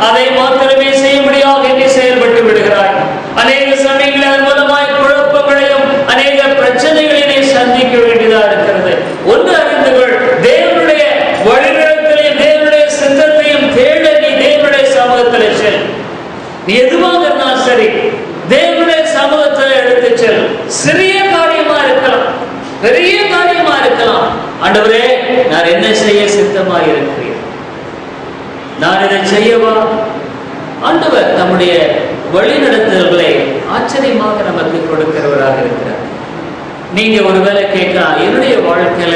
அதை மாத்திரமே செய்யும்படியாக நீ செயல்பட்டு விடுகிறாய். அநேக சமயங்களில் அதன் மூலமாய் குழப்பங்களையும் அநேக பிரச்சனைகளையும் சந்திக்க வேண்டியதா இருக்கிறது. ஒன்று அறிந்து கொள், தேவனுடைய வழிநடத்தலையும் தேவனுடைய சித்தத்தையும் தேட நீ தேவனுடைய சமூகத்தில் செல். நீ எதுவாக இருந்தாலும் சரி தேவனுடைய சமூகத்தில் எடுத்து செல். சிறிய காரியமா இருக்கலாம், பெரிய காரியமா இருக்கலாம். ஆண்டவரே, நான் என்ன செய்ய சித்தமாக இருக்கிறேன், நான் இதை செய்யவா? ஆண்டவர் நம்முடைய வழிநடத்தல்களை ஆச்சரியமாக நமக்கு கொடுக்கிறவராக இருக்கிறார். நீங்க ஒருவேளை கேட்கலாம், என்னுடைய வாழ்க்கையில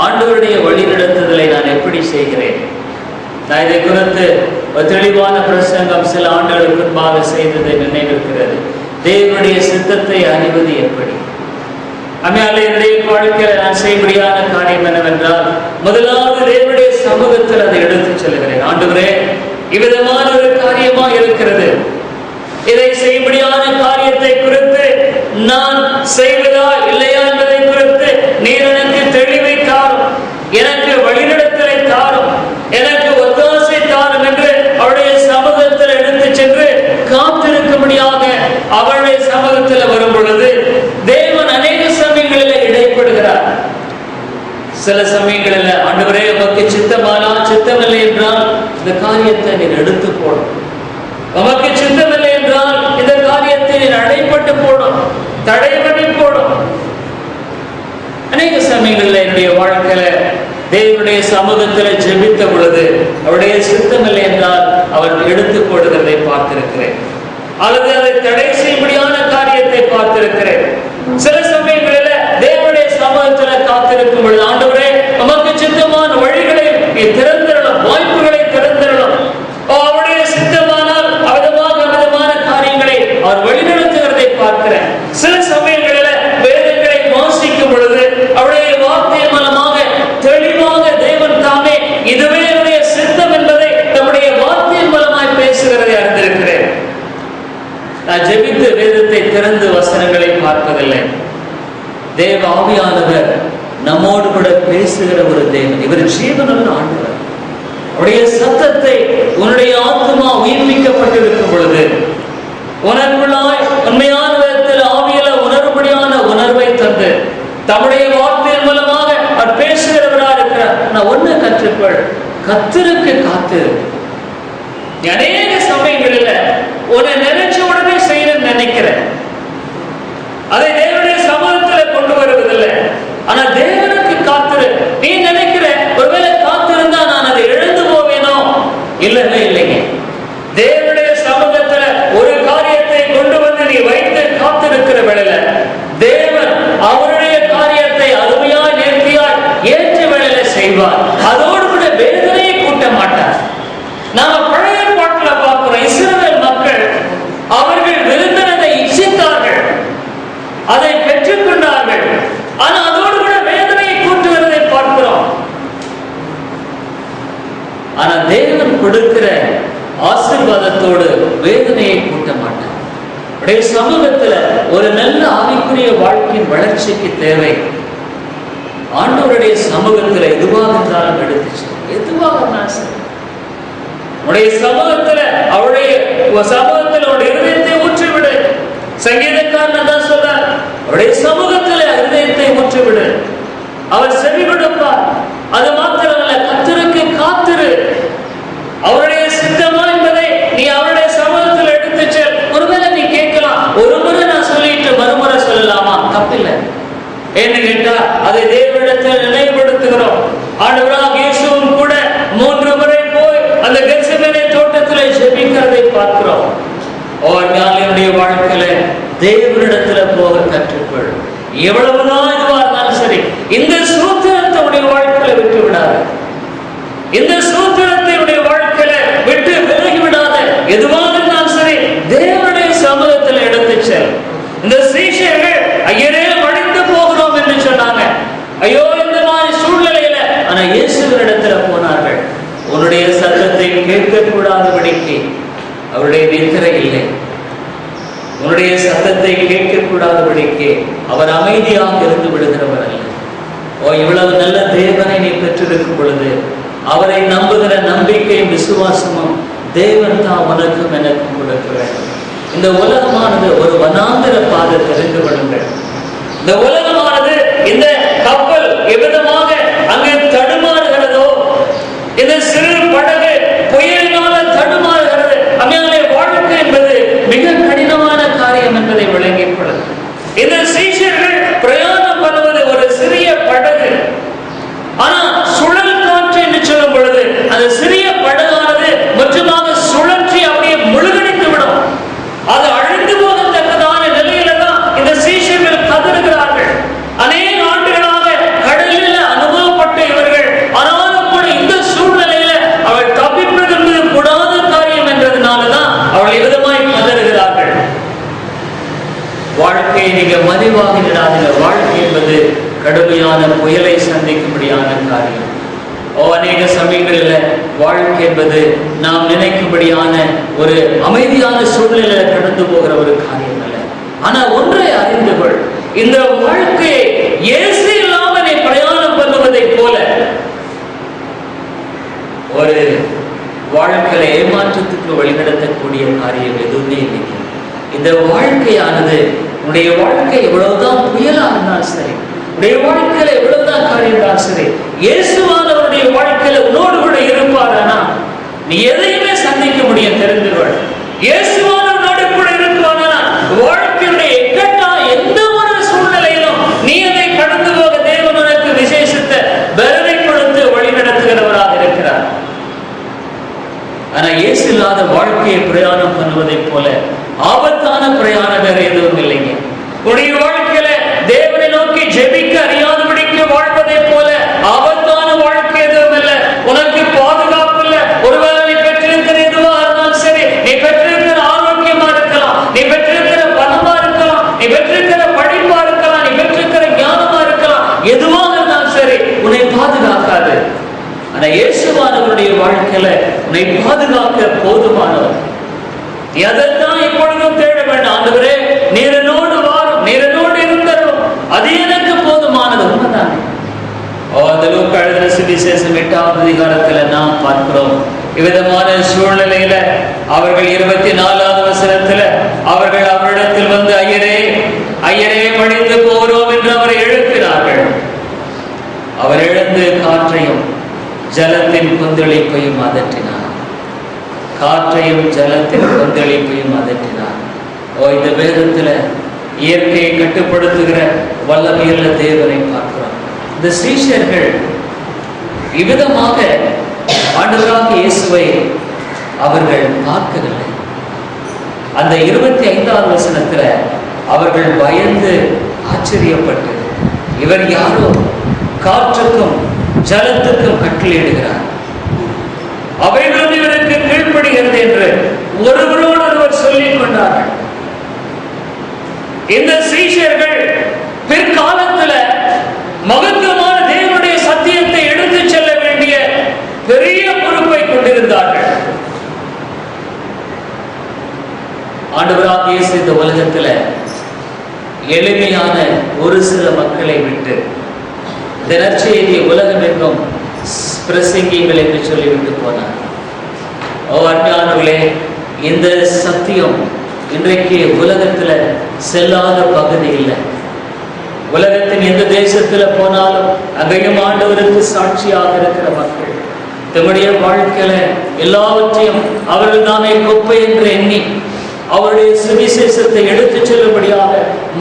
ஆண்டவருடைய வழிநடத்துதலை நான் எப்படி செய்கிறேன்? நான் இதை குறித்து ஒரு தெளிவான பிரசங்கம் சில ஆண்டுகளுக்கு முன்பாக செய்ததை நினைவிருக்கிறது. தேவனுடைய சித்தத்தை அறிவது எப்படி? என்னுடைய வாழ்க்கையில நான் செய்யப்படியான காரியம் என்னவென்றால், முதலாவது தேவனுடைய சமூகத்தில் அதை எடுத்துச் செல்கிறேன். ஆண்டவரே, இவ்விதமான ஒரு காரியமா இருக்கிறது, இதை செய்யப்படியான காரியத்தை குறித்து நான் செய்வதா இல்லையா என்பதை குறித்து நீர் எனக்கு தெளிவை தாரும், எனக்கு வழிநடத்தலை தாரும், எனக்கு ஒத்தாசை தாரும் என்று அவருடைய சமூகத்தில் எடுத்து சென்று காத்திருக்கும்படியாக அவருடைய சமூகத்தில் வரும் பொழுது தேவன் அநேக சமயங்களில் இடைப்படுகிறார். சில சமயங்களில் ஆண்டவரே உமக்கு சித்தமானால், சித்தமில்லை என்றால் இந்த காரியத்தை நீர் எடுத்து போடும், உமக்கு சித்தமில்லை என்றால் இந்த காரியத்தை நீர் அடைப்பட்டு போடும், தடை பண்ணி போடும். அநேக சமயங்களில் என்னுடைய வாழ்க்கையில தேவனுடைய சமூகத்தில் ஜெபித்த பொழுது அவருடைய சித்தமில்லை என்றால் அவர் எடுத்து போடுகிறதை பார்த்திருக்கிறேன், அல்லது அதை தடை செய்யும்படியான காரியத்தை பார்த்திருக்கிறேன். சில சமயங்களில் தேவனுடைய சமூகத்தில் காத்திருக்கும் பொழுது ஆண்டவரே நமக்கு சித்தமான வழிகளை திறந்திரணும், வாய்ப்புகளை திறந்திரணும், அவருடைய சித்தமானால் அவிதமான காரியங்களை அவர் வழிநடத்துகிறதை பார்க்கிறேன். சில சமயங்களில் வேதங்களை வாசிக்கும் பொழுது அவருடைய வார்த்தை மூலமாக தெளிவாக தேவன் தாமே இதுவே என்னுடைய சித்தம் என்பதை நம்முடைய வார்த்தை மூலமாய் பேசுகிறதை அறிந்திருக்கிறேன். நான் ஜெபித்து வேதத்தை திறந்து வசனங்களை பார்ப்பதில்லை. தேவ ஆவியானவர் நம்மோடு கூட பேசுகிற ஒரு தேவன், இவர் ஜீவனுள்ள ஆண்டவர். அவருடைய சத்தத்தை உன்னுடைய ஆத்மா உயிர்ப்பிக்கப்பட்டிருக்கும் பொழுது உனக்குள்ளாய் உண்மையான விதத்தில் ஆவியில உணர்வுபடியான உணர்வை தந்து தம்முடைய வார்த்தையின் மூலமாக அவர் பேசுகிறவராக இருக்கிறார். நான் ஒண்ணு கற்றுக்கொள், கர்த்தருக்கு காத்திரு. அநேக சமயங்களில் உன்னை நினைச்ச உடனே செய்யணும்னு நினைக்கிறேன், அதை தேவனுடைய சமூகத்தில் கொண்டு வருவதில்லை. ஆனா தேவனுக்கு காத்திரு. நீ நினைக்கிற ஒருவேளை காத்திருந்தா நான் அதை இழந்து போவேனோ? இல்லவே இல்லைங்க. தேவனுடைய சமூகத்துல ஒரு காரியத்தை கொண்டு வந்து நீ வைத்து காத்திருக்கிற வேளையில தேவன் அவருடைய காரியத்தை அருமையாய் நேர்த்தியாய் ஏற்ற வேளையில செய்வார். அதோடு கூட வேதனையை கூட்ட மாட்டார். நாம பழைய பாட்டுல பார்க்கிறோம், இஸ்ரவேல் மக்கள் அவர்கள் விருந்தினதை இச்சித்தார்கள், அதை பெற்றுக்கொண்டார்கள். ஆனா அதோடு கூட வேதனையை கூட்டுகிறதை பார்க்கிறோம். ஆனா தேவன் கொடுக்கிற ஆசீர்வாதத்தோடு வேதனையை கூட்ட மாட்டார். சமூகத்துல ஒரு நல்ல ஆவிக்குரிய வாழ்க்கையின் வளர்ச்சிக்கு தேவை ஆண்டவருடைய சமூகத்துல எதுவாக இருந்தாலும் எடுத்துச்சு, எதுவாக இருந்தாலும் சரி உடைய சமூகத்துல அவருடைய சமூகத்தில் அவருடைய இருதயத்தை ஊற்றிவிடு. சங்கீதக்காரன் தான் சொல்றார், அவருடைய சமூகத்துல இருதயத்தை ஊற்றிவிடு, அவர் செவி கொடுப்பார். அது மாத்திரமல்ல, கர்த்தருக்கு காத்திரு. அவருடைய சித்தமா என்பதை நீ அவருடைய சமூகத்தில் எடுத்து செல். ஒருவேளை நீ கேட்கலாம், ஒரு முறை நான் சொல்லிட்டு மறுமுறை சொல்லலாமா? தப்பில்லை. என்ன கேட்டா அதை தேவனிடத்தில் நினைவுபடுத்துகிறோம். ஆண்டவராக இயேசுவும் கூட 3 முறை போய் அந்த கெத்செமனே தோட்டத்தில் ஜெபிக்கிறதை பார்க்கிறோம். என்னுடைய வாழ்க்கையில தேவனிடத்துல போக கற்றுக்கொள். எவ்வளவுதான் இதுவா இருந்தாலும் சரி, இந்த சூத்திரத்தை உடைய வாழ்க்கையில விட்டு விடாது. இந்த சூத்திரத்தை உடைய வாழ்க்கையில விட்டு விலகி விடாத. எதுவாக இருந்தாலும் சரி தேவனுடைய சமூகத்தில் எடுத்து செல். இந்த சீஷர்கள் ஐயரே மடிந்து போகிறோம் என்று சொன்னாங்க. ஐயோ இந்த மாதிரி சூழ்நிலையில ஆனா இயேசுவினிடத்துல போனார்கள். உன்னுடைய சத்தத்தை கேட்கக்கூடாதபடிக்கு அவருடைய நித்திரை இல்லை. உன்னுடைய சத்தத்தை கேட்கக்கூடாதபடிக்கு அவர் அமைதியாக இருந்து விடுகிறவர் அல்ல. இவ்வளவு நல்ல தேவனை நீ பெற்றிருக்கும் பொழுது அவரை நம்புகிற நம்பிக்கையும் விசுவாசமும் தேவன் தான் உனக்கும் எனக்கும் கொடுக்க வேண்டும். இந்த உலகமானது ஒரு வனாந்திர பாதை, தெரிந்து கொள்ளுங்கள். இந்த உலகமானது, இந்த கப்பல் எவ்விதமாக அங்கே தடுமாறுகிறதோ, இந்த சிறு படகு புயலினால் தடுமாறுகிறது. அங்கே வாழ்க்கை என்பது மிக கடினமான காரியம் என்பதை விளங்கிக் கொள்ளுங்கள். இந்த சீஷர்கள் பிரயாணம் பண்ணுவது ஒரு சிறிய படகு. ஆனா சுழல் காற்று என்று சொல்லும் பொழுது அந்த சிறிய படகானது மொத்தமாக சுழற்றி அப்படியே முழுகடித்து விடும். அது அழிந்து போகத்தக்கதான நிலையில தான் இந்த சீஷர்கள் கதறுகிறார்கள். அநேக ஆண்டுகளாக கடலில் அனுபவப்பட்ட இவர்கள், ஆனாலும் கூட இந்த சூழ்நிலையில அவள் தப்பிப்பது என்பது கூடாத காரியம் என்றதுனாலதான் அவள் விதமாய் கதறுகிறார்கள். வாழ்க்கையை நீங்க மறைவாக விடாதீங்க. வாழ்க்கை என்பது கடுமையான புயலை சந்திக்கும்படியான காரியம். அநேக சமயங்களில் வாழ்க்கை என்பது நாம் நினைக்கும்படியான ஒரு அமைதியான சூழ்நிலையில கடந்து போகிற ஒரு காரியம் அல்ல. ஆனா ஒன்றை அறிந்து கொள், இந்த வாழ்க்கையை இயேசு இல்லாமல் நீ பிரயாணம் பண்ணுவதை போல ஒரு வாழ்க்கையில ஏமாற்றத்துக்கு வழிநடத்தக்கூடிய காரியம் எதுவுமே இல்லை. இந்த வாழ்க்கையானது, உன்னுடைய வாழ்க்கை எவ்வளவுதான் புயலா இருந்தாலும் சரி, உன்னுடைய வாழ்க்கையில எவ்வளவுதான் காரியம் இருந்தாலும் சரி, இயேசுவானவருடைய வாழ்க்கையில உன்னோடு கூட இருப்பாரானா நீ எதையுமே சந்திக்க முடியும். தெரிந்து கொள், இயேசுவானவரோடு கூட இருப்பானா வாழ்க்கையுடைய எக்கட்டா எந்த ஒரு சூழ்நிலையிலும் நீ அதை கடந்து போக தேவன் உனக்கு விசேஷத்தை பலனை கொடுத்து வழி நடத்துகிறவராக இருக்கிறார். ஆனா இயேசு இல்லாத வாழ்க்கையை பிரயாணம் பண்ணுவதை போல ஆபத்தான பிரயாணம் வேற எதுவும் இல்லைங்க. உன்னுடைய வாழ்க்கையில தேவனை நோக்கி ஜெபிக்க அறியாதபடிக்கு வாழ்வதை போல ஆபத்தான வாழ்க்கை எதுவும் இல்லை. உனக்கு பாதுகாப்பு இல்லை. ஒருவேளை நீ பெற்றிருக்கிற எதுவா இருந்தாலும் சரி, நீ பெற்றிருக்கிற ஆரோக்கியமா இருக்கலாம், நீ பெற்றிருக்கிற பணமா இருக்கலாம், நீ பெற்றிருக்கிற படிப்பா இருக்கலாம், நீ பெற்றிருக்கிற ஞானமா இருக்கலாம், எதுவாக இருந்தாலும் சரி உன்னை பாதுகாக்காது. ஆனா இயேசுவானவருடைய வாழ்க்கையில உன்னை பாதுகாக்க போதுமானவர். நீ அதைத்தான் இப்பொழுதும் தேட வேண்டாம். ஆண்டவரே, நீர் என்னோடு வாரும், நீர் என்னோடு இருந்தரும், அது எனக்கு போதுமானது. உண்மைதானே? அந்த லூக்கா எழுதின சுவிசேஷம் 8ஆம் அதிகாரத்துல நாம் பார்க்கிறோம். இவ்விதமான சூழ்நிலையில அவர்கள் 24ஆவது வசனத்துல அவர்கள் அவரிடத்தில் வந்து, ஐயரே ஐயரே மடிந்து போகிறோம் என்று அவரை எழுப்பினார்கள். அவர் எழுந்து காற்றையும் ஜலத்தின் கொந்தளிப்பையும் அதற்றினார். காற்றையும் ஜலத்தின் கொந்தளிப்பையும் அதற்றினார். இந்த வேதத்துல இயற்கையை கட்டுப்படுத்துகிற வல்லமையுள்ள தேவனை பார்க்கிறோம். இந்த சீஷர்கள் இவ்விதமாக ஆண்டவராகிய இயேசுவை அவர்கள் பார்க்கவில்லை. அந்த 25ஆவது வசனத்துல அவர்கள் பயந்து ஆச்சரியப்பட்டு, இவர் யாரோ காற்றுக்கும் ஜலத்துக்கும் கட்டளையிடுகிறார், அவைகளும் இவருக்கு கீழ்ப்படுகிறது என்று ஒருவரோடு ஒருவர் சொல்லிக் கொண்டார்கள். இந்த சீஷர்கள் பிற்காலத்தில் மகத்துவமான தேவனுடைய சத்தியத்தை எடுத்துச் செல்ல வேண்டிய பெரிய பொறுப்பை கொண்டிருந்தார்கள். ஆண்டவராகிய இயேசு இந்த உலகத்துல எளிமையான ஒரு சில மக்களை விட்டு இந்த நற்செய்தியை உலகம் எங்கும் பிரசங்கிகள் என்று சொல்லிவிட்டு போனார். அன்பானவர்களே, இந்த சத்தியம் இன்றைக்கு உலகத்துல செல்லாத பகுதி இல்லை. உலகத்தின் எந்த தேசத்துல போனாலும் அங்கேயும் ஆண்டவருக்கு சாட்சியாக இருக்கிற மக்கள் தம்முடைய வாழ்க்கையில எல்லாவற்றையும் அவர்கள் தானே குப்பை என்று எண்ணி அவருடைய சுவிசேஷத்தை எடுத்துச் செல்லும்படியாக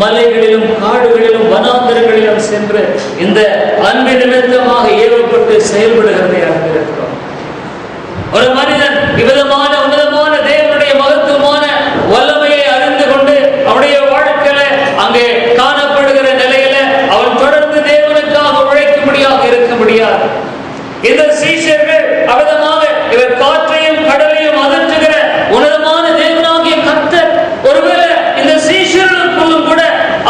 மலைகளிலும் காடுகளிலும் வனாந்தரங்களிலும் சென்று இந்த அன்பு நிமித்தமாக ஏவப்பட்டு செயல்படுகிறதை அறிந்திருக்கிறோம். ஒரு மனிதன் இவ்விதமான உன்னதமான தேவனுடைய மகத்துவமான வல்லமையை அறிந்து கொண்டு அவருடைய வாழ்க்கையில அங்கே காணப்படுகிற நிலையில அவன் தொடர்ந்து தேவனுக்காக உழைக்கும்படியாக இருக்க முடியாது. இந்த சீஷர்கள் அவ்விதமாக இவர் காற்றையும் கடலையும் அதற்றுகிற உன்னதமான தேவனாகிய கர்த்தர் ஒருவேளை இந்த சீஷர்களுக்குள்ளும் கூட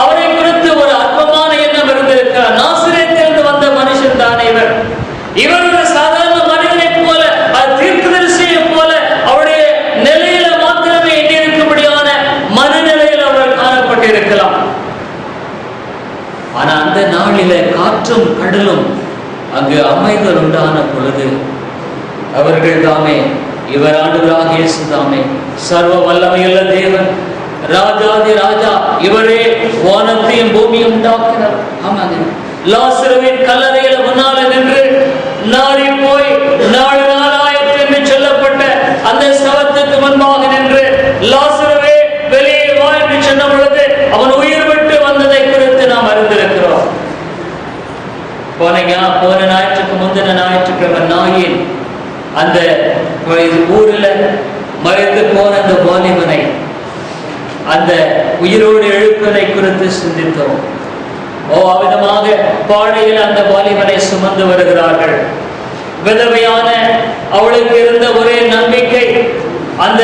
அவரை குறித்து ஒரு அற்பமான எண்ணம் இருந்திருக்கிறார். நாசரேத்திலிருந்து வந்த மனுஷன் தானே இவர். இவர் ஒரு சாதாரண மனிதனை போல, தீர்க்கதரிசியை போல அவருடைய நிலையில மாத்திரமே எண்ணியிருக்கும்படியான மனநிலையில் அவர் காணப்பட்டிருக்கலாம். ஆனா அந்த நாளில காற்றும் கடலும் அங்கு அமைதல் உண்டான பொழுது அவர்கள் தாமே இவர் ஆண்டவராகிய இயேசுதாமே, சர்வ வல்லமையுள்ள தேவன், ராஜாதி ராஜா. இவரே வானத்தையும் பூமியும் உண்டாக்கினார். ஆமாங்க, லாசருவின் கல்லறையில முன்னால நின்று நாரி போய் நாடு நாளாயிற்று என்று சொல்லப்பட்ட அந்த சவத்துக்கு முன்பாக நின்று லாசருவே வெளியே வா என்று சொன்ன பொழுது அவன் உயிர் விட்டு வந்ததை குறித்து நாம் அறிந்திருக்கிறோம். போன ஞாயிற்றுக்கு முந்தின ஞாயிற்றுக்கிழமை நாயின் அந்த ஊரில் மறைத்து போன அந்த வாலிபனை, அந்த உயிரோடு எழுப்பதை குறித்து சிந்தித்தோம். அவ்விதமாக பாடையில் அந்த வாலிபனை சுமந்து வருகிறார்கள். விதவையான அவளுக்கு இருந்த ஒரே நம்பிக்கை அந்த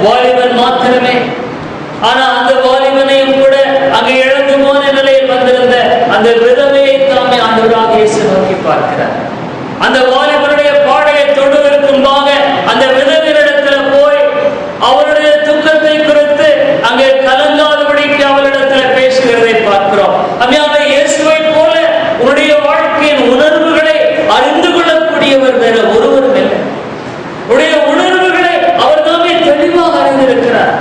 வாலிபன் மாத்திரமே. ஆனா அந்த வாலிபனையும் கூட அங்கு இழந்து போன நிலையில் வந்திருந்த அந்த விதவையை தாமே ஆண்டவராகிய இயேசு நோக்கி பார்க்கிறார். அந்த வாலிபனுடைய பாடையை தொடுவதற்கும்பாக அந்த விதவையிடத்துல போய் அவருடைய துக்கத்தை குறித்து அங்கே கலங்காதபடிக்கு அவளிடத்துல பேசுகிறதை பார்க்கிறோம். அம்மையான இயேசுவை போல உன்னுடைய வாழ்க்கையின் உணர்வுகளை அறிந்து கொள்ளக்கூடியவர் வேற ஒருவரும் இல்லை. உடைய உணர்வுகளை அவர் தாமே தெளிவாக அறிந்திருக்கிறார்.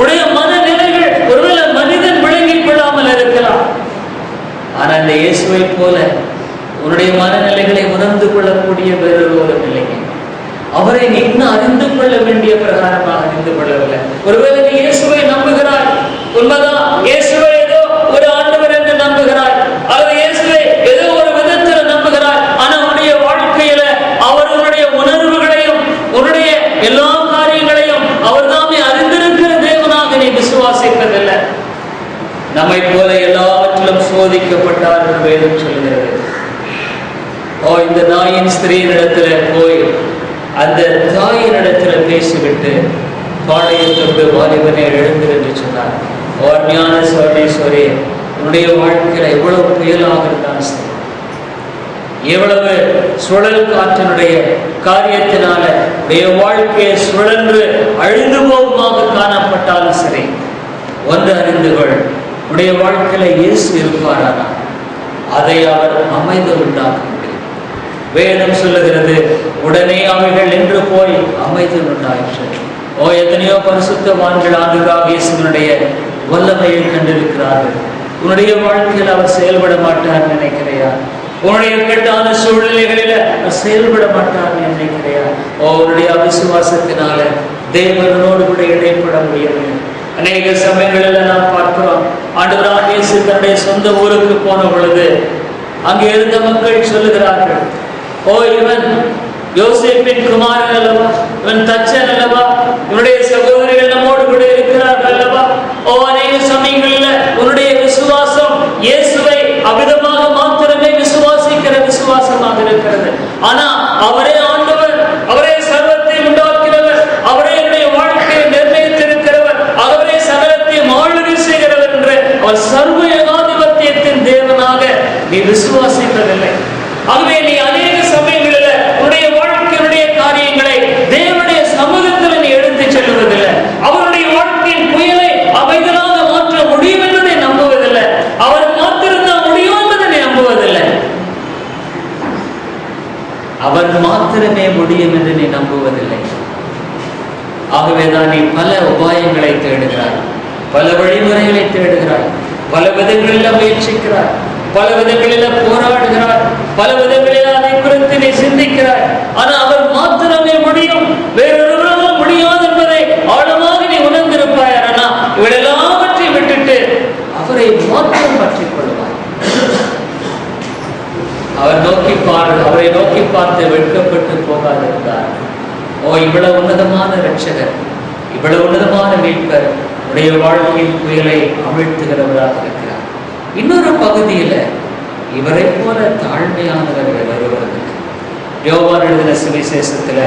உடைய மனநிலைகள் ஒருவேளை மனிதன் விளங்கிக் கொள்ளாமல் இருக்கலாம். ஆனா இந்த இயேசுவை போல உன்னுடைய மனநிலைகளை உணர்ந்து கொள்ளக்கூடிய வேறொருவரும் இல்லைங்க. அவரை நீ இன்னும் அறிந்து கொள்ள வேண்டிய பிரகாரமாக அறிந்து கொள்ளவில்லை. ஒருவேளை நீ இயேசுவை நம்புகிறாய், உண்மைதான், இயேசுவை ஏதோ ஒரு ஆண்டவர் என்று நம்புகிறாய், அல்லது இயேசுவை ஏதோ ஒரு விதத்தில் நம்புகிறாய். ஆனா உன்னுடைய வாழ்க்கையில அவர் உன்னுடைய உணர்வுகளையும் உன்னுடைய எல்லா காரியங்களையும் அவர் தாமே அறிந்திருக்கிற தேவனாக நீ விசுவாசிப்பதில்லை. நம்மை போல எல்லாவற்றிலும் சோதிக்கப்பட்டார் என்று வேதம் சொல்கிறது. இந்த நாயின் ஸ்திரீனிடத்துல போய் அந்த தாயினிடத்துல பேசிவிட்டு பாடையை தொட்டு வாலிபனை எழுந்து என்று சொன்னார். ஞான சோழேஸ்வரி, உன்னுடைய வாழ்க்கையில எவ்வளவு புயலாக இருந்தாலும் சரி, எவ்வளவு சுழல் காற்றினுடைய காரியத்தினால உடைய வாழ்க்கையை சுழன்று அழிந்து போகுமாக காணப்பட்டாலும் சரி, ஒன்று அறிந்து கொள், உடைய வாழ்க்கையில இயேசு இருப்பாரானா அதை அவர் அமைதி உண்டாக்க முடியும். வேதம் சொல்லுகிறது, உடனே அவைகள் நின்று போய் அமைதி உண்டாயிற்று. எத்தனையோ பரிசுத்தவான்கள் ஆண்டவராகிய இயேசுவினுடைய வல்லமையை கண்டிருக்கிறார்கள். உன்னுடைய வாழ்க்கையில் அவர் செயல்பட மாட்டார் நினைக்கிறையா? உன்னுடைய கெட்டான சூழ்நிலைகளில செயல்பட மாட்டார் நினைக்கிறையா? உன்னுடைய அவிசுவாசத்தினால தேவனோடு கூட இடைப்பட முடியவில்லை. அநேக சமயங்களில் நாம் பார்க்கிறோம், ஆண்டவராகிய இயேசு தன்னுடைய சொந்த ஊருக்கு போன பொழுது அங்கே இருந்த மக்கள் சொல்லுகிறார்கள், இவன் யோசேப்பின் குமாரன் அல்லவா, இவன் தச்சன் அல்லவா, இவனுடைய சகோதரிகள் நம்மோடு கூட இருக்கிறார்கள் அல்லவா. அநேக சமயங்களில் உன்னுடைய விசுவாசம் இயேசுவை அவிதமாக மாத்திரமே விசுவாசிக்கிற விசுவாசமாக இருக்கிறது. ஆனா அவரே ஆண்டவர், அவரே சர்வத்தை உண்டாக்கிறவர், அவரே என்னுடைய வாழ்க்கையை நிர்ணயித்திருக்கிறவர், அவரே சகலத்தை ஆளுகை செய்கிறவர் என்று அவர் சர்வ ஏகாதிபத்தியத்தின் தேவனாக நீ விசுவாசிப்பதில்லை. ஆகவே நீ அநேக சமயங்களில் உன்னுடைய வாழ்க்கையினுடைய காரியங்களை தேவனுடைய சமூகத்தில் நீ எடுத்துச் செல்வதில்லை. அவருடைய வாழ்க்கையின் புயலை அமைதலாக மாற்ற முடியும் என்பதை நம்புவதில்லை. அவர் மாத்திருந்தால் முடியும் என்பதை நீ நம்புவதில்லை. அவர் மாத்திரமே முடியும் என்று நீ நம்புவதில்லை. ஆகவேதான் நீ பல உபாயங்களை தேடுகிறாய், பல வழிமுறைகளை தேடுகிறாய், பல விதங்களில் முயற்சிக்கிறாய், பல விதங்களில் போராடுகிறார், பல விதங்களில் அதை குறித்து நீ சிந்திக்கிறாய். ஆனா அவர் மாத்திரமே முடியும், வேறொருவரால் முடியாது என்பதை ஆழமாக நீ உணர்ந்திருப்பாய். ஆனா இவளெல்லாவற்றையும் விட்டுட்டு அவரை மாத்திரம் பற்றிக் கொள்வாய். அவரை நோக்கி பார்த்து வெட்கப்பட்டு போகாதிருந்தார். இவ்வளவு உன்னதமான ரட்சகர், இவ்வளவு உன்னதமான மீட்பர் உடைய வாழ்க்கையின் புயலை அமிழ்த்துகிறவராக இருக்கிறார். இன்னொரு பகுதியில இவரை போல தாழ்மையானவர் வருவதற்கு யோவான் எழுதின சுவிசேஷத்துல